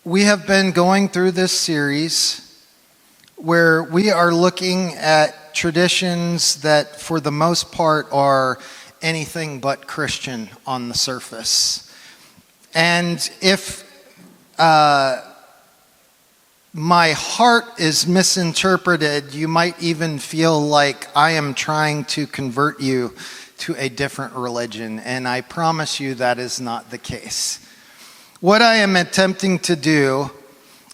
We have been going through this series where we are looking at traditions that for the most part are anything but Christian on the surface. And if my heart is misinterpreted, you might even feel like I am trying to convert you to a different religion, and I promise you that is not the case. What I am attempting to do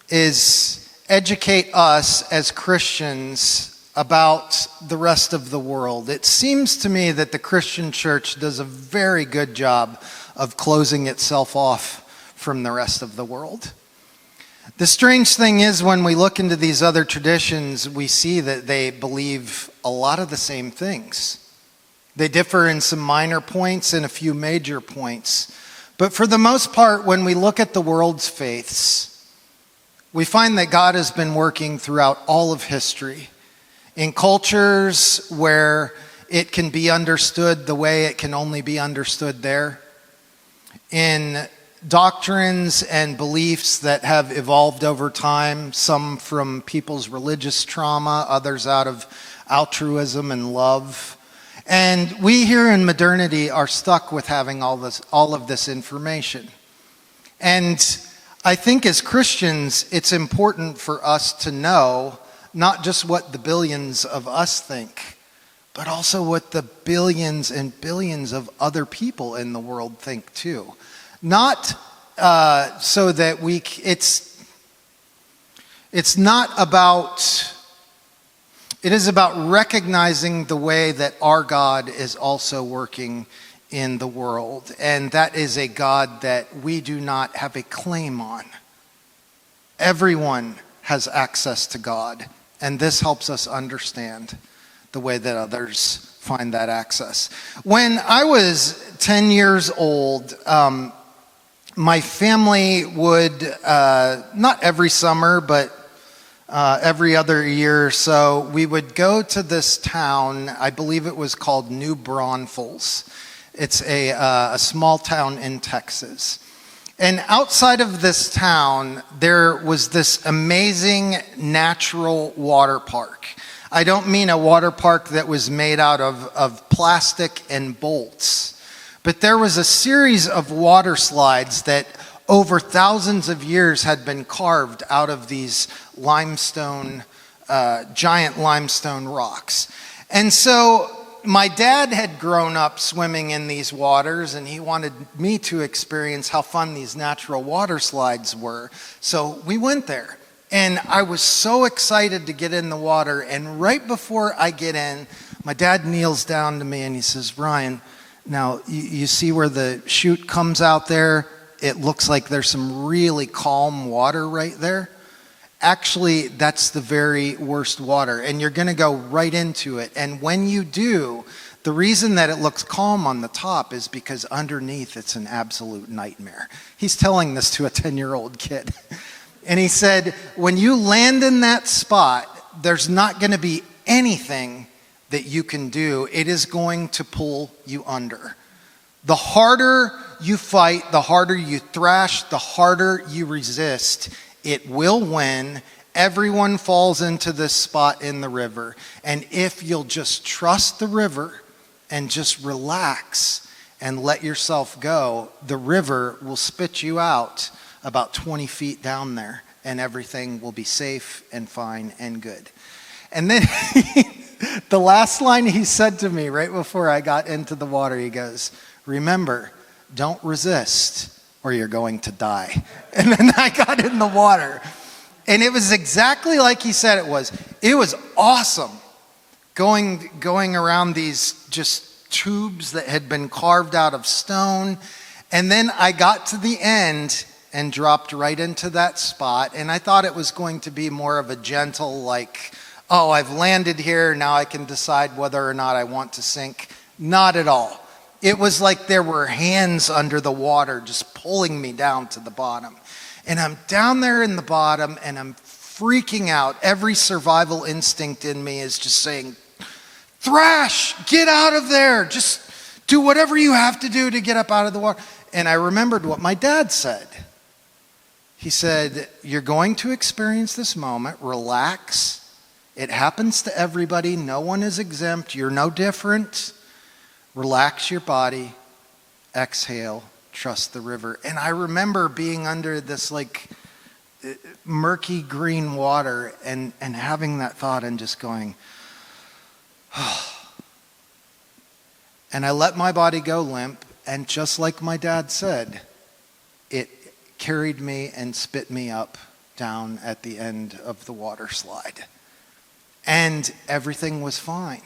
is educate us as Christians about the rest of the world. It seems to me that the Christian church does a very good job of closing itself off from the rest of the world. The strange thing is, when we look into these other traditions, we see that they believe a lot of the same things. They differ in some minor points and a few major points. But for the most part, when we look at the world's faiths, we find that God has been working throughout all of history. In cultures where it can be understood the way it can only be understood there. In doctrines and beliefs that have evolved over time, some from people's religious trauma, others out of altruism and love. And we here in modernity are stuck with having all of this information. And I think as Christians, it's important for us to know not just what the billions of us think, but also what the billions and billions of other people in the world think too. Not so that it's not about... It is about recognizing the way that our God is also working in the world. And that is a God that we do not have a claim on. Everyone has access to God. And this helps us understand the way that others find that access. When I was 10 years old, my family would, not every summer, but every other year or so, we would go to this town. I believe it was called New Braunfels. It's a small town in Texas. And outside of this town, there was this amazing natural water park. I don't mean a water park that was made out of plastic and bolts, but there was a series of water slides that over thousands of years had been carved out of these limestone, giant limestone rocks. And so my dad had grown up swimming in these waters, and he wanted me to experience how fun these natural water slides were. So we went there, and I was so excited to get in the water. And right before I get in, my dad kneels down to me and he says, "Ryan, now you see where the chute comes out there? It looks like there's some really calm water right there. Actually, that's the very worst water, and you're going to go right into it. And when you do, the reason that it looks calm on the top is because underneath it's an absolute nightmare." He's telling this to a 10-year-old kid. And he said, when you land in that spot, there's not going to be anything that you can do. It is going to pull you under. The harder you fight, the harder you thrash, the harder you resist, it will win. Everyone falls into this spot in the river. And if you'll just trust the river and just relax and let yourself go, the river will spit you out about 20 feet down there, and everything will be safe and fine and good. And then the last line he said to me right before I got into the water, he goes, "Remember, don't resist or you're going to die." And then I got in the water. And it was exactly like he said it was. It was awesome going around these just tubes that had been carved out of stone. And then I got to the end and dropped right into that spot. And I thought it was going to be more of a gentle, like, oh, I've landed here, now I can decide whether or not I want to sink. Not at all. It was like there were hands under the water just pulling me down to the bottom. And I'm down there in the bottom and I'm freaking out. Every survival instinct in me is just saying, "Thrash, get out of there. Just do whatever you have to do to get up out of the water." And I remembered what my dad said. He said, you're going to experience this moment. Relax. It happens to everybody. No one is exempt. You're no different. Relax your body. Exhale. Trust the river. And I remember being under this like murky green water and having that thought and just going, oh. And I let my body go limp. And just like my dad said, it carried me and spit me up down at the end of the water slide. And everything was fine.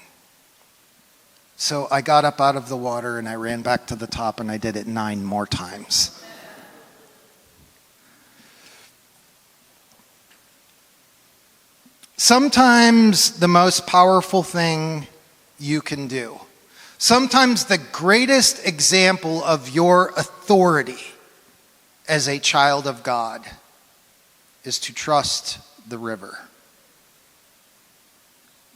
So I got up out of the water and I ran back to the top and I did it 9 more times. Sometimes the most powerful thing you can do, sometimes the greatest example of your authority as a child of God is to trust the river.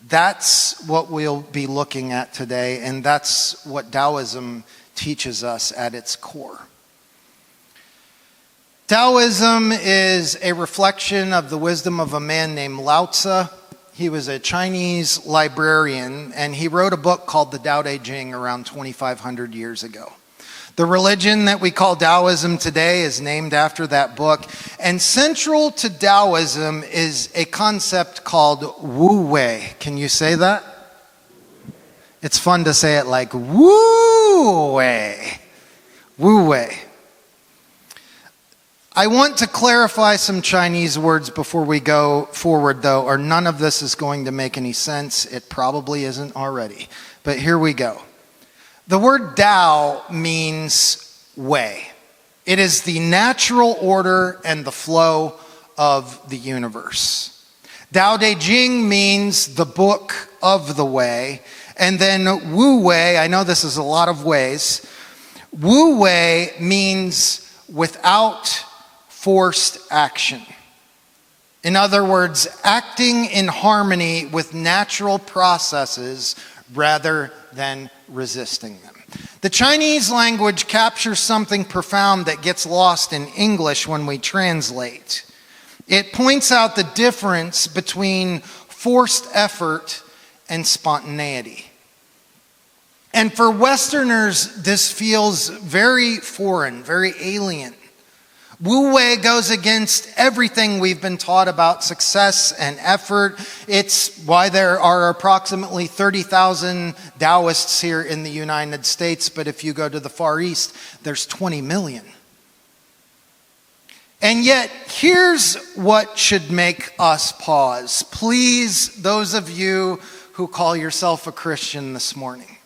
That's what we'll be looking at today, and that's what Taoism teaches us at its core. Taoism is a reflection of the wisdom of a man named Lao Tzu. He was a Chinese librarian, and he wrote a book called the Tao Te Ching around 2,500 years ago. The religion that we call Taoism today is named after that book. And central to Taoism is a concept called Wu Wei. Can you say that? It's fun to say it like Wu Wei. Wu Wei. I want to clarify some Chinese words before we go forward, though, or none of this is going to make any sense. It probably isn't already. But here we go. The word Tao means way. It is the natural order and the flow of the universe. Tao Te Ching means the book of the way. And then Wu Wei, I know this is a lot of ways. Wu Wei means without forced action. In other words, acting in harmony with natural processes rather than resisting them. The Chinese language captures something profound that gets lost in English when we translate. It points out the difference between forced effort and spontaneity. And for Westerners, this feels very foreign, very alien. Wu Wei goes against everything we've been taught about success and effort. It's why there are approximately 30,000 Taoists here in the United States, but if you go to the Far East, there's 20 million. And yet, here's what should make us pause. Please, those of you who call yourself a Christian this morning.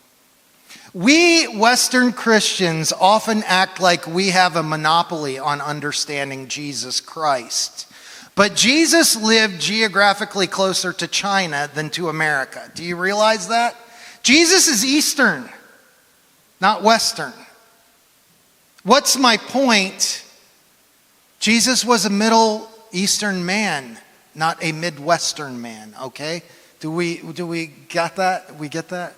We Western Christians often act like we have a monopoly on understanding Jesus Christ. But Jesus lived geographically closer to China than to America. Do you realize that? Jesus is Eastern, not Western. What's my point? Jesus was a Middle Eastern man, not a Midwestern man, okay? Do we get that? We get that?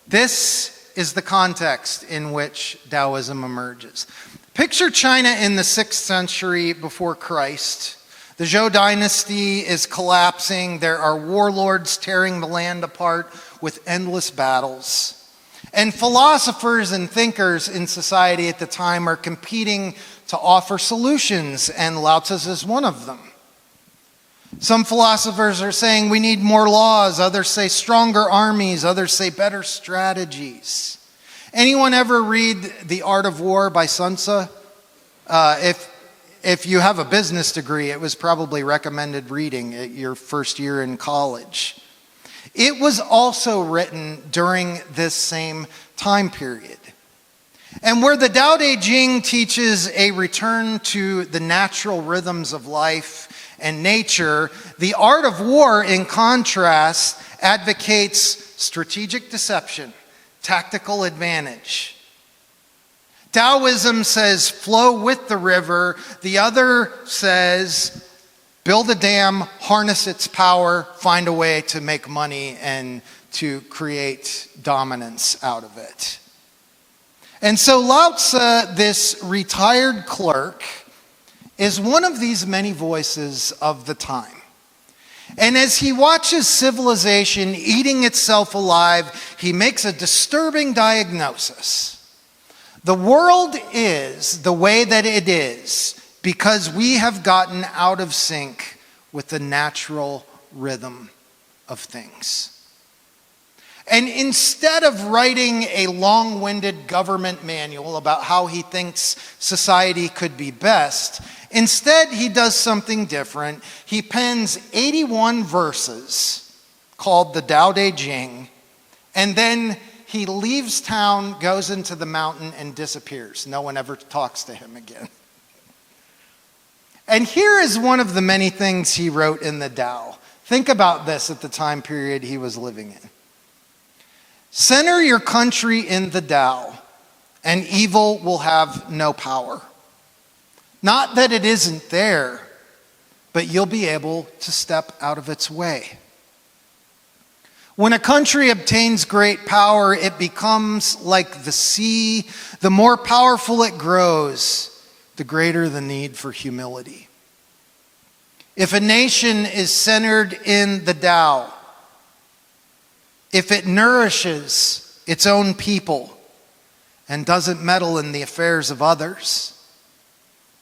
This is the context in which Taoism emerges. Picture China in the 6th century before Christ. The Zhou dynasty is collapsing. There are warlords tearing the land apart with endless battles. And philosophers and thinkers in society at the time are competing to offer solutions, and Lao Tzu is one of them. Some philosophers are saying we need more laws. Others say stronger armies. Others say better strategies. Anyone ever read The Art of War by Sun Tzu? If you have a business degree, it was probably recommended reading at your first year in college. It was also written during this same time period. And where the Tao Te Ching teaches a return to the natural rhythms of life and nature, the Art of War, in contrast, advocates strategic deception, tactical advantage. Taoism says flow with the river. The other says build a dam, harness its power, find a way to make money and to create dominance out of it. And so Lao Tzu, this retired clerk, is one of these many voices of the time. And as he watches civilization eating itself alive, he makes a disturbing diagnosis. The world is the way that it is because we have gotten out of sync with the natural rhythm of things. And instead of writing a long-winded government manual about how he thinks society could be best, instead he does something different. He pens 81 verses called the Tao Te Ching, and then he leaves town, goes into the mountain, and disappears. No one ever talks to him again. And here is one of the many things he wrote in the Tao. Think about this at the time period he was living in. Center your country in the Tao, and evil will have no power. Not that it isn't there, but you'll be able to step out of its way. When a country obtains great power, it becomes like the sea. The more powerful it grows, the greater the need for humility. If a nation is centered in the Tao, if it nourishes its own people and doesn't meddle in the affairs of others,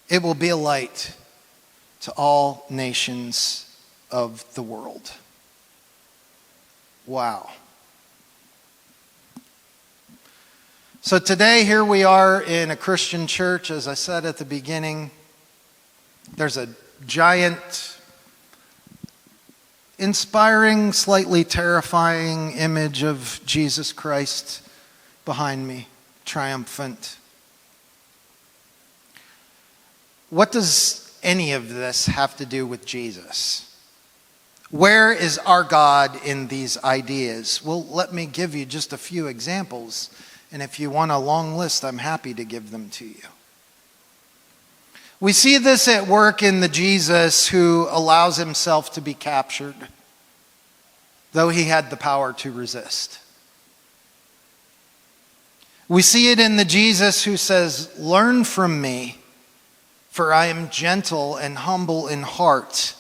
it will be a light to all nations of the world. Wow. So today, here we are in a Christian church. As I said at the beginning, there's a giant, inspiring, slightly terrifying image of Jesus Christ behind me, triumphant. What does any of this have to do with Jesus? Where is our God in these ideas? Well, let me give you just a few examples, and if you want a long list, I'm happy to give them to you. We see this at work in the Jesus who allows himself to be captured, though he had the power to resist. We see it in the Jesus who says, "Learn from me, for I am gentle and humble in heart,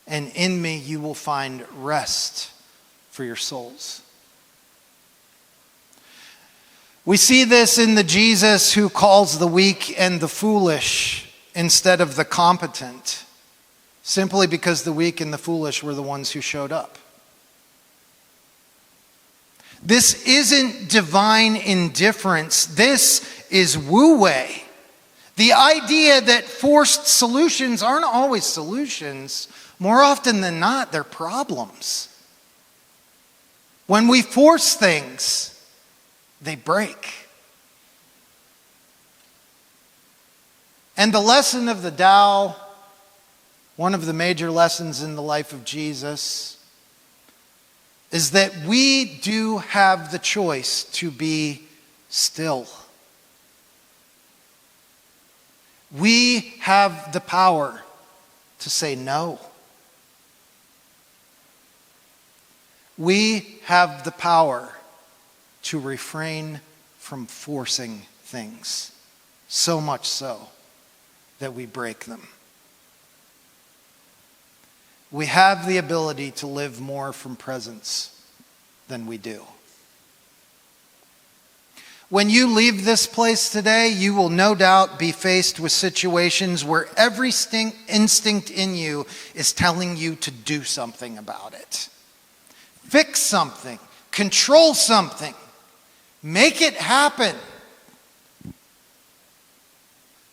and in me you will find rest for your souls." We see this in the Jesus who calls the weak and the foolish instead of the competent, simply because the weak and the foolish were the ones who showed up. This isn't divine indifference. This is wu-wei. The idea that forced solutions aren't always solutions. More often than not, they're problems. When we force things, they break. And the lesson of the Tao, one of the major lessons in the life of Jesus, is that we do have the choice to be still. We have the power to say no. We have the power to refrain from forcing things, so much so that we break them. We have the ability to live more from presence than we do. When you leave this place today, you will no doubt be faced with situations where every instinct in you is telling you to do something about it. Fix something, control something, make it happen.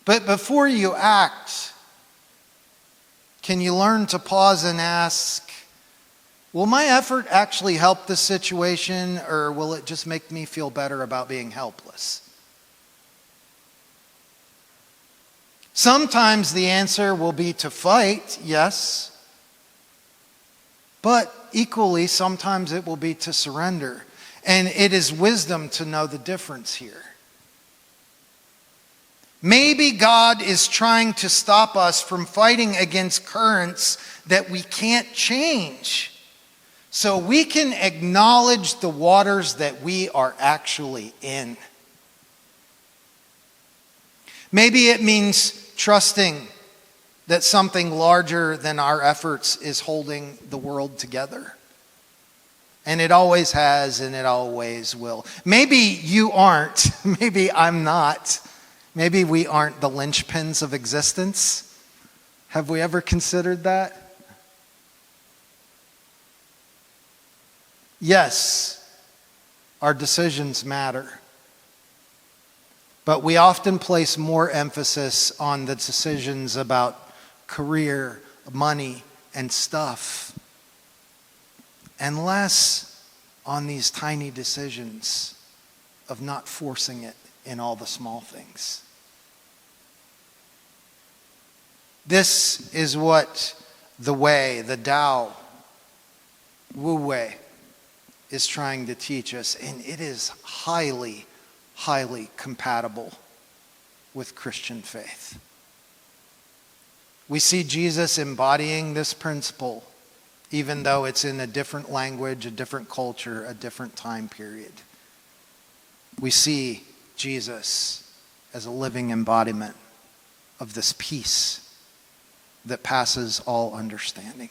But before you act, can you learn to pause and ask, will my effort actually help this situation, or will it just make me feel better about being helpless? Sometimes the answer will be to fight, yes. But equally, sometimes it will be to surrender. And it is wisdom to know the difference here. Maybe God is trying to stop us from fighting against currents that we can't change, so we can acknowledge the waters that we are actually in. Maybe it means trusting that something larger than our efforts is holding the world together. And it always has, and it always will. Maybe you aren't. Maybe I'm not. Maybe we aren't the linchpins of existence. Have we ever considered that? Yes, our decisions matter. But we often place more emphasis on the decisions about career, money, and stuff, and less on these tiny decisions of not forcing it in all the small things. This is what the way, the Tao, Wu Wei, is trying to teach us, and it is highly, highly compatible with Christian faith. We see Jesus embodying this principle, even though it's in a different language, a different culture, a different time period. We see Jesus as a living embodiment of this peace that passes all understanding.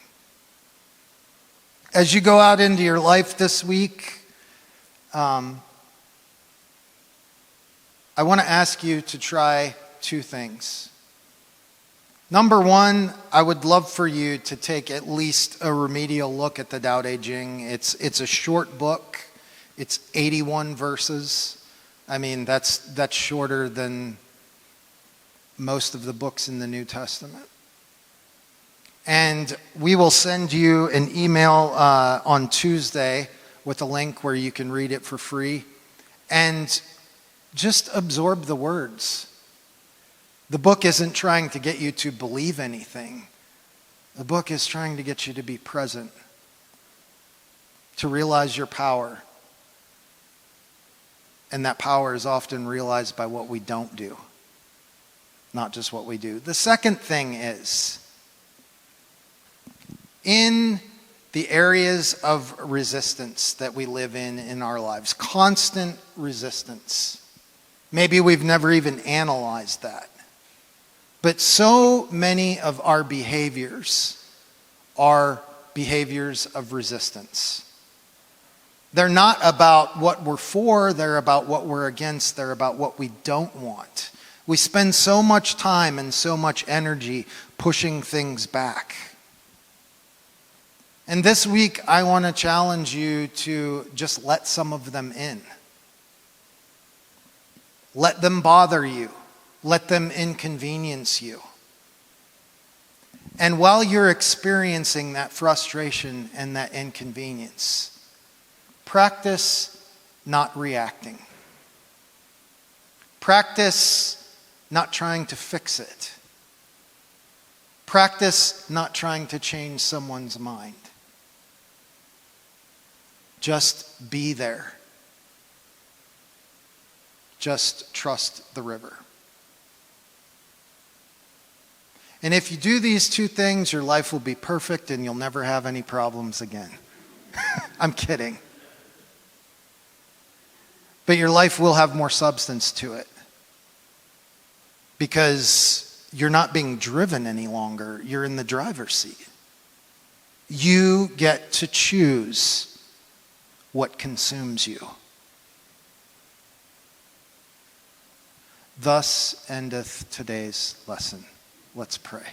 As you go out into your life this week, I want to ask you to try two things. Number one, I would love for you to take at least a remedial look at the Tao Te Ching. It's a short book. It's 81 verses. I mean, that's shorter than most of the books in the New Testament. And we will send you an email on Tuesday with a link where you can read it for free. And just absorb the words. The book isn't trying to get you to believe anything. The book is trying to get you to be present, to realize your power. And that power is often realized by what we don't do, not just what we do. The second thing is, in the areas of resistance that we live in our lives, constant resistance. Maybe we've never even analyzed that. But so many of our behaviors are behaviors of resistance. They're not about what we're for, they're about what we're against, they're about what we don't want. We spend so much time and so much energy pushing things back. And this week, I want to challenge you to just let some of them in. Let them bother you. Let them inconvenience you. And while you're experiencing that frustration and that inconvenience, practice not reacting. Practice not trying to fix it. Practice not trying to change someone's mind. Just be there. Just trust the river. And if you do these two things, your life will be perfect and you'll never have any problems again. I'm kidding. But your life will have more substance to it. Because you're not being driven any longer. You're in the driver's seat. You get to choose what consumes you. Thus endeth today's lesson. Let's pray.